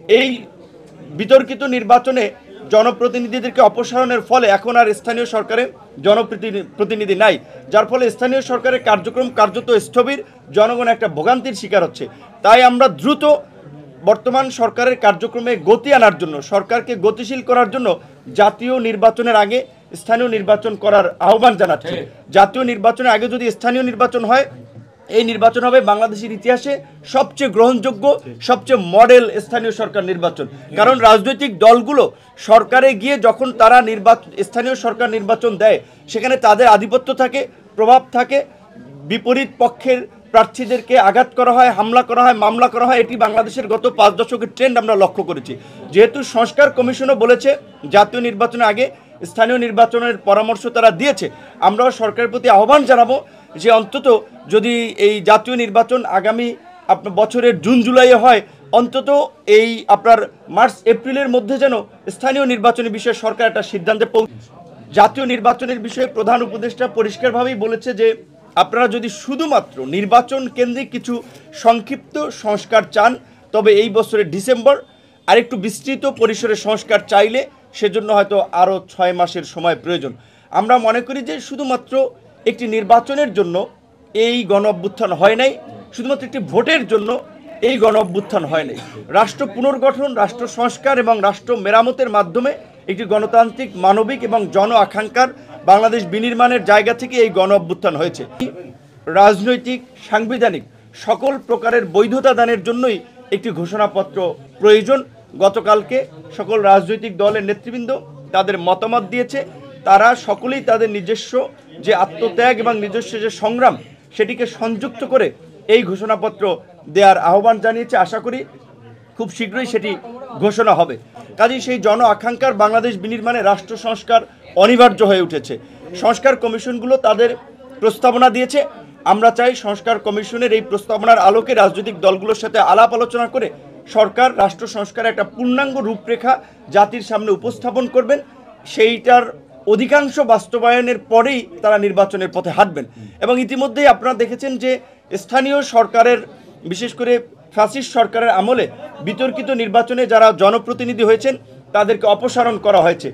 এই বিতর্কিত নির্বাচনে জনপ্রতিনিধিদেরকে অপসারণের ফলে এখন আর স্থানীয় সরকারের জনপ্রতিনিধি নাই, যার ফলে স্থানীয় সরকারের কার্যক্রম কার্যত স্থবির, জনগণ একটা ভোগান্তির শিকার হচ্ছে। তাই আমরা দ্রুত বর্তমান সরকারের কার্যক্রমে গতি আনার জন্য, সরকারকে গতিশীল করার জন্য জাতীয় নির্বাচনের আগে স্থানীয় নির্বাচন করার আহ্বান জানাচ্ছি। জাতীয় নির্বাচনের আগে যদি স্থানীয় নির্বাচন হয়, এই নির্বাচন হবে বাংলাদেশের ইতিহাসে সবচেয়ে গ্রহণযোগ্য, সবচেয়ে মডেল স্থানীয় সরকার নির্বাচন। কারণ রাজনৈতিক দলগুলো সরকারে গিয়ে যখন তারা স্থানীয় সরকার নির্বাচন দেয়, সেখানে তাদের আধিপত্য থাকে, প্রভাব থাকে, বিপরীত পক্ষের প্রার্থীদেরকে আঘাত করা হয়, হামলা করা হয়, মামলা করা হয়। এটি বাংলাদেশের গত 5 দশকের ট্রেন্ড আমরা লক্ষ্য করেছি। যেহেতু সংস্কার কমিশনও বলেছে জাতীয় নির্বাচনের আগে স্থানীয় নির্বাচনের পরামর্শ তারা দিয়েছে, আমরাও সরকারের প্রতি আহ্বান জানাবো যে অন্তত যদি এই জাতীয় নির্বাচন আগামী বছরের জুন জুলাইয়ে হয়, অন্তত এই আপনার মার্চ এপ্রিলের মধ্যে যেন স্থানীয় নির্বাচনের বিষয়ে সরকার একটা সিদ্ধান্তে জাতীয় নির্বাচনের বিষয়ে প্রধান উপদেষ্টা পরিষ্কারভাবেই বলেছে যে আপনারা যদি শুধুমাত্র নির্বাচন কেন্দ্রিক কিছু সংক্ষিপ্ত সংস্কার চান, তবে এই বছরের ডিসেম্বর, আরেকটু বিস্তৃত পরিসরে সংস্কার চাইলে সেজন্য হয়তো আরও 6 মাসের সময় প্রয়োজন। আমরা মনে করি যে শুধুমাত্র একটি নির্বাচনের জন্য এই গণ অভ্যুত্থান হয় নাই, শুধুমাত্র একটি ভোটের জন্য এই গণ অভ্যুত্থান হয় নাই। রাষ্ট্র পুনর্গঠন, রাষ্ট্র সংস্কার এবং রাষ্ট্র মেরামতের মাধ্যমে একটি গণতান্ত্রিক, মানবিক এবং জন আকাঙ্ক্ষার বাংলাদেশ বিনির্মাণের জায়গা থেকে এই গণ অভ্যুত্থান হয়েছে। রাজনৈতিক, সাংবিধানিক সকল প্রকারের বৈধতা দানের জন্যই একটি ঘোষণাপত্র প্রয়োজন। গতকালকে সকল রাজনৈতিক দলের নেতৃবৃন্দ তাদের মতামত দিয়েছে। তারা সকলেই তাদের নিজস্ব যে আত্মত্যাগ এবং নিজস্ব যে সংগ্রাম, সেটিকে সংযুক্ত করে এই ঘোষণাপত্র দেওয়ার আহ্বান জানিয়েছে। আশা করি খুব শীঘ্রই সেটি ঘোষণা হবে। কাজেই সেই জন আকাঙ্ক্ষার বাংলাদেশ বিনির্মাণে রাষ্ট্র সংস্কার অনিবার্য হয়ে উঠেছে। সংস্কার কমিশনগুলো তাদের প্রস্তাবনা দিয়েছে। আমরা চাই সংস্কার কমিশনের এই প্রস্তাবনার আলোকে রাজনৈতিক দলগুলোর সাথে আলাপ আলোচনা করে সরকার রাষ্ট্র সংস্কারের একটা পূর্ণাঙ্গ রূপরেখা জাতির সামনে উপস্থাপন করবেন। সেইটার অধিকাংশ বাস্তবায়নের পরেই তারা নির্বাচনের পথে হাঁটবেন। এবং ইতিমধ্যেই আপনারা দেখেছেন যে স্থানীয় সরকারের, বিশেষ করে ফ্যাসিস্ট সরকারের আমলে বিতর্কিত নির্বাচনে যারা জনপ্রতিনিধি হয়েছেন তাদেরকে অপসারণ করা হয়েছে।